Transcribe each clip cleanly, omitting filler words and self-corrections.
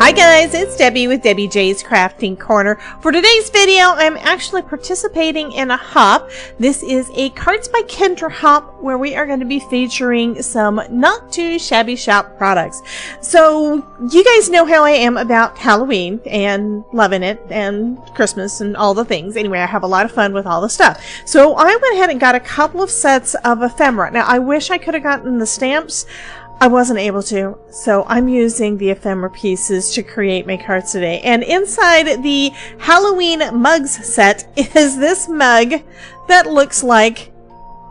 Hi guys, it's Debbie with Debbie J's Crafting Corner. For today's video, I'm actually participating in a hop. This is a Cards by Kendra hop where we are going to be featuring some not too shabby shop products. So you guys know how I am about Halloween and loving it and Christmas and all the things. Anyway, I have a lot of fun with all the stuff. So I went ahead and got a couple of sets of ephemera. Now I wish I could have gotten the stamps. I wasn't able to, so I'm using the ephemera pieces to create my cards today. And inside the Halloween mugs set is this mug that looks like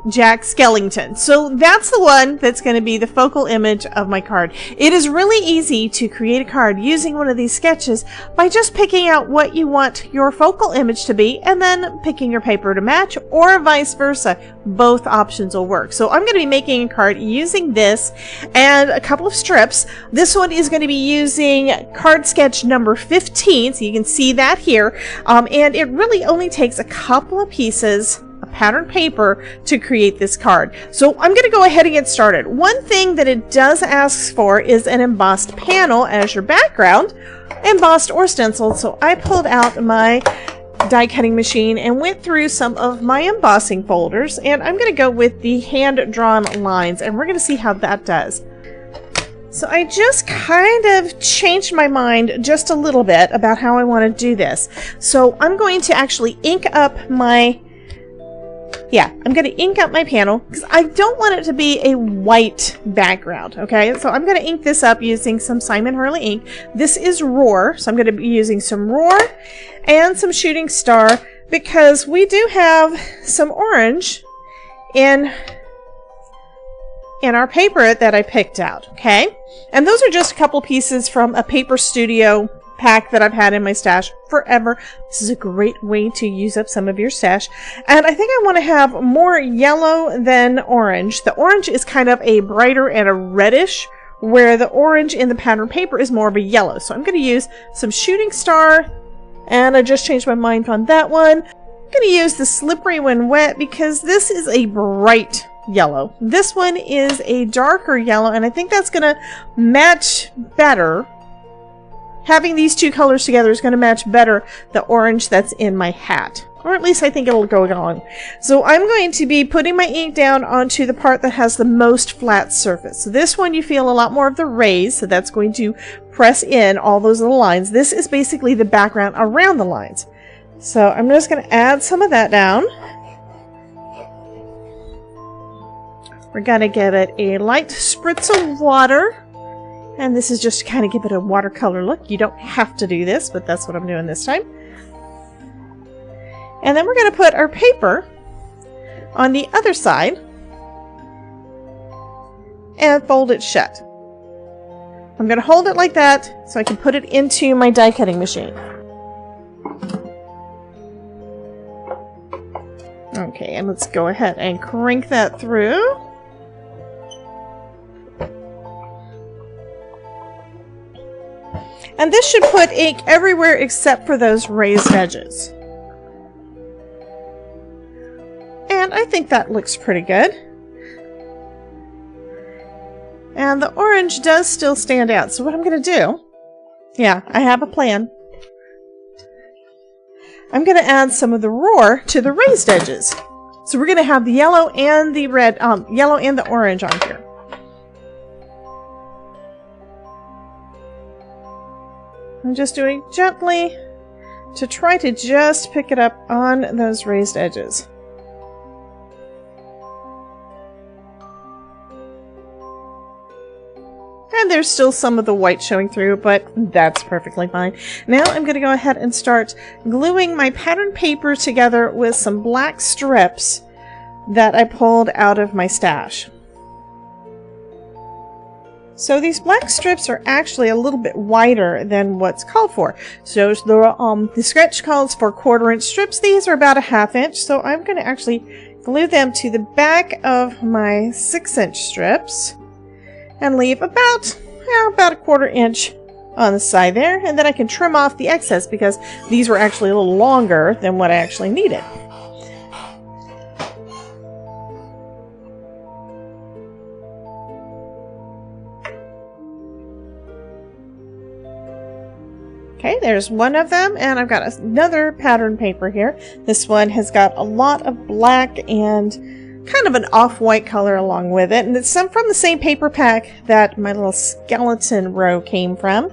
Jack Skellington. So that's the one that's going to be the focal image of my card. It is really easy to create a card using one of these sketches by just picking out what you want your focal image to be and then picking your paper to match, or vice versa. Both options will work. So I'm going to be making a card using this and a couple of strips. This one is going to be using card sketch number 15, so you can see that here. And it really only takes a couple of pieces of pattern paper to create this card. So I'm going to go ahead and get started. One thing that it does ask for is an embossed panel as your background, embossed or stenciled. So I pulled out my die cutting machine and went through some of my embossing folders, and I'm going to go with the hand drawn lines, and we're going to see how that does. So I just kind of changed my mind just a little bit about how I want to do this. So I'm going to actually ink up my I'm going to ink up my panel because I don't want it to be a white background, okay? So I'm going to ink this up using some Simon Hurley ink. This is Roar, so I'm going to be using some Roar and some Shooting Star because we do have some orange in our paper that I picked out, okay? And those are just a couple pieces from a Paper Studio pack that I've had in my stash forever. This is a great way to use up some of your stash. And I think I want to have more yellow than orange. The orange is kind of a brighter and a reddish, where the orange in the pattern paper is more of a yellow. So I'm going to use some Shooting Star, and I just changed my mind on that one. I'm going to use the Slippery When Wet because this is a bright yellow. This one is a darker yellow, and I think that's going to match better. Having these two colors together is going to match better the orange that's in my hat. Or at least I think it'll go on. So I'm going to be putting my ink down onto the part that has the most flat surface. So this one you feel a lot more of the rays, so that's going to press in all those little lines. This is basically the background around the lines. So I'm just going to add some of that down. We're going to give it a light spritz of water. And this is just to kind of give it a watercolor look. You don't have to do this, but that's what I'm doing this time. And then we're going to put our paper on the other side and fold it shut. I'm going to hold it like that so I can put it into my die cutting machine. Okay, and let's go ahead and crank that through. And this should put ink everywhere except for those raised edges. And I think that looks pretty good. And the orange does still stand out. So what I'm going to do, I have a plan. I'm going to add some of the Roar to the raised edges. So we're going to have the yellow and the red, yellow and the orange on here. I'm just doing gently to try to just pick it up on those raised edges. And there's still some of the white showing through, but that's perfectly fine. Now I'm going to go ahead and start gluing my pattern paper together with some black strips that I pulled out of my stash. So these black strips are actually a little bit wider than what's called for. So the sketch calls for 1/4 inch strips. These are about a 1/2 inch. So I'm going to actually glue them to the back of my 6 inch strips and leave about a 1/4 inch on the side there. And then I can trim off the excess because these were actually a little longer than what I actually needed. Okay, there's one of them, and I've got another pattern paper here. This one has got a lot of black and kind of an off-white color along with it, and it's some from the same paper pack that my little skeleton row came from.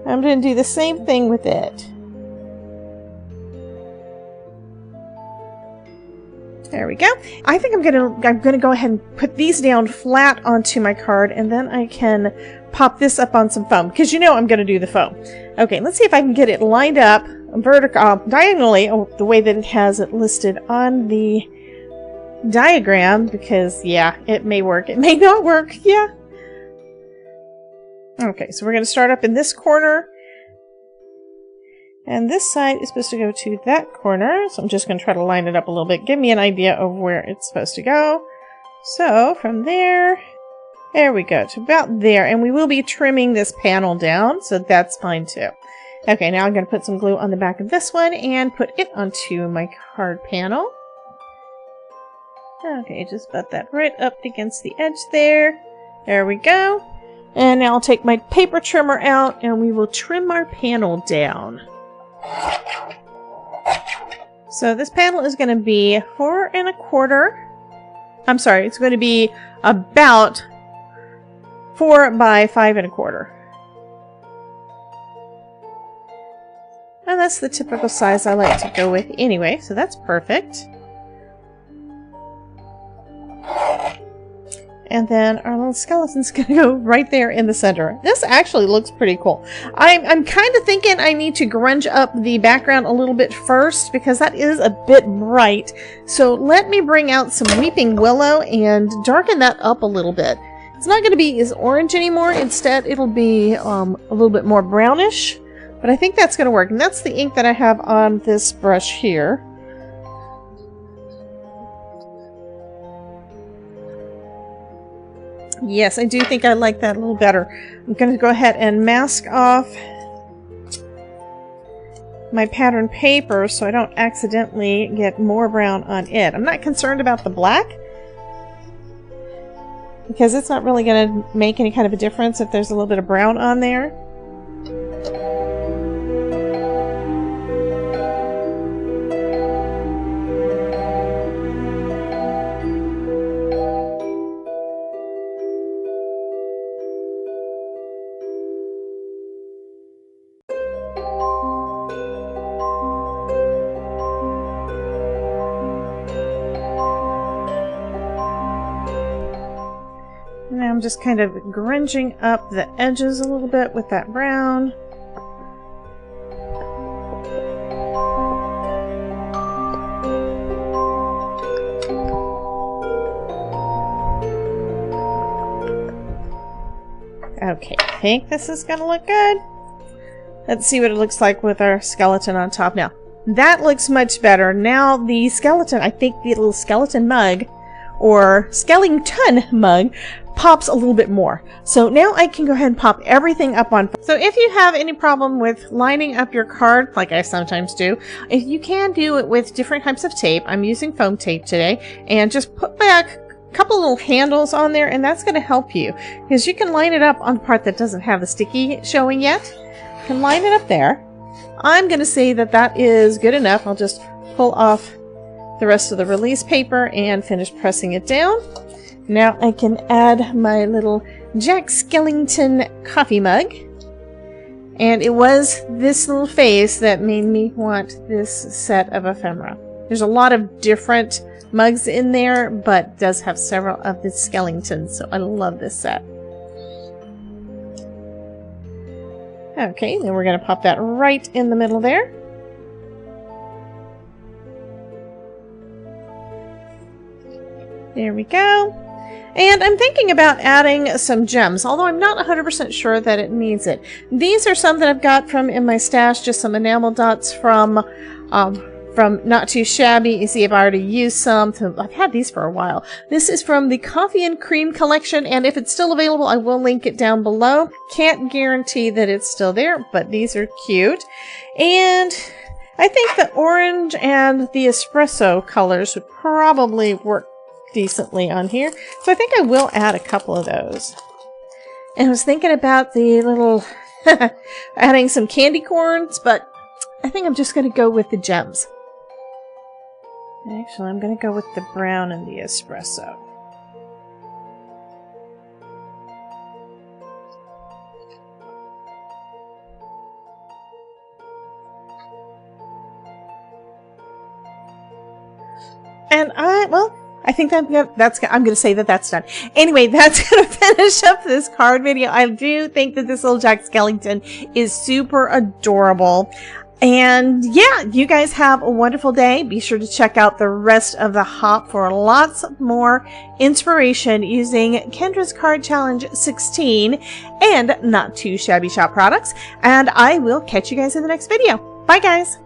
I'm going to do the same thing with it. There we go. I think I'm gonna go ahead and put these down flat onto my card, and then I can pop this up on some foam, because you know I'm gonna do the foam. Okay, let's see if I can get it lined up diagonally, the way that it has it listed on the diagram, because yeah, it may work, it may not work. Yeah. Okay, so we're gonna start up in this corner. And this side is supposed to go to that corner, so I'm just going to try to line it up a little bit. Give me an idea of where it's supposed to go. So, from there we go, to about there. And we will be trimming this panel down, so that's fine too. Okay, now I'm going to put some glue on the back of this one and put it onto my card panel. Okay, just butt that right up against the edge there. There we go. And now I'll take my paper trimmer out and we will trim our panel down. So this panel is going to be 4 1/4. I'm sorry, it's going to be about 4 by 5 1/4. And that's the typical size I like to go with anyway, so that's perfect. And then our little skeleton's going to go right there in the center. This actually looks pretty cool. I'm kind of thinking I need to grunge up the background a little bit first, because that is a bit bright. So let me bring out some Weeping Willow and darken that up a little bit. It's not going to be as orange anymore. Instead, it'll be a little bit more brownish. But I think that's going to work. And that's the ink that I have on this brush here. Yes, I do think I like that a little better. I'm going to go ahead and mask off my pattern paper so I don't accidentally get more brown on it. I'm not concerned about the black, because it's not really going to make any kind of a difference if there's a little bit of brown on there. Now I'm just kind of grunging up the edges a little bit with that brown. Okay, I think this is going to look good. Let's see what it looks like with our skeleton on top now. That looks much better. Now the skeleton, I think the little skeleton mug, or skeleton mug, pops a little bit more. So now I can go ahead and pop everything up on. So if you have any problem with lining up your card, like I sometimes do, if you can do it with different types of tape. I'm using foam tape today, and just put back a couple little handles on there, and that's going to help you, because you can line it up on the part that doesn't have the sticky showing yet. You can line it up there. I'm going to say that that is good enough. I'll just pull off the rest of the release paper and finish pressing it down. Now I can add my little Jack Skellington coffee mug. And it was this little face that made me want this set of ephemera. There's a lot of different mugs in there, but it does have several of the Skellingtons, so I love this set. Okay, then we're going to pop that right in the middle there. There we go. And I'm thinking about adding some gems, although I'm not 100% sure that it needs it. These are some that I've got from in my stash, just some enamel dots from Not Too Shabby. You see, I've already used some. I've had these for a while. This is from the Coffee and Cream collection, and if it's still available, I will link it down below. Can't guarantee that it's still there, but these are cute. And I think the orange and the espresso colors would probably work decently on here, so I think I will add a couple of those. And I was thinking about the little Adding some candy corns, but I think I'm just going to go with the gems. Actually, I'm going to go with the brown and the espresso. And I think I'm going to say that that's done. Anyway, that's going to finish up this card video. I do think that this little Jack Skellington is super adorable. And yeah, you guys have a wonderful day. Be sure to check out the rest of the hop for lots more inspiration using Kendra's Card Challenge 16 and Not Too Shabby Shop products. And I will catch you guys in the next video. Bye, guys.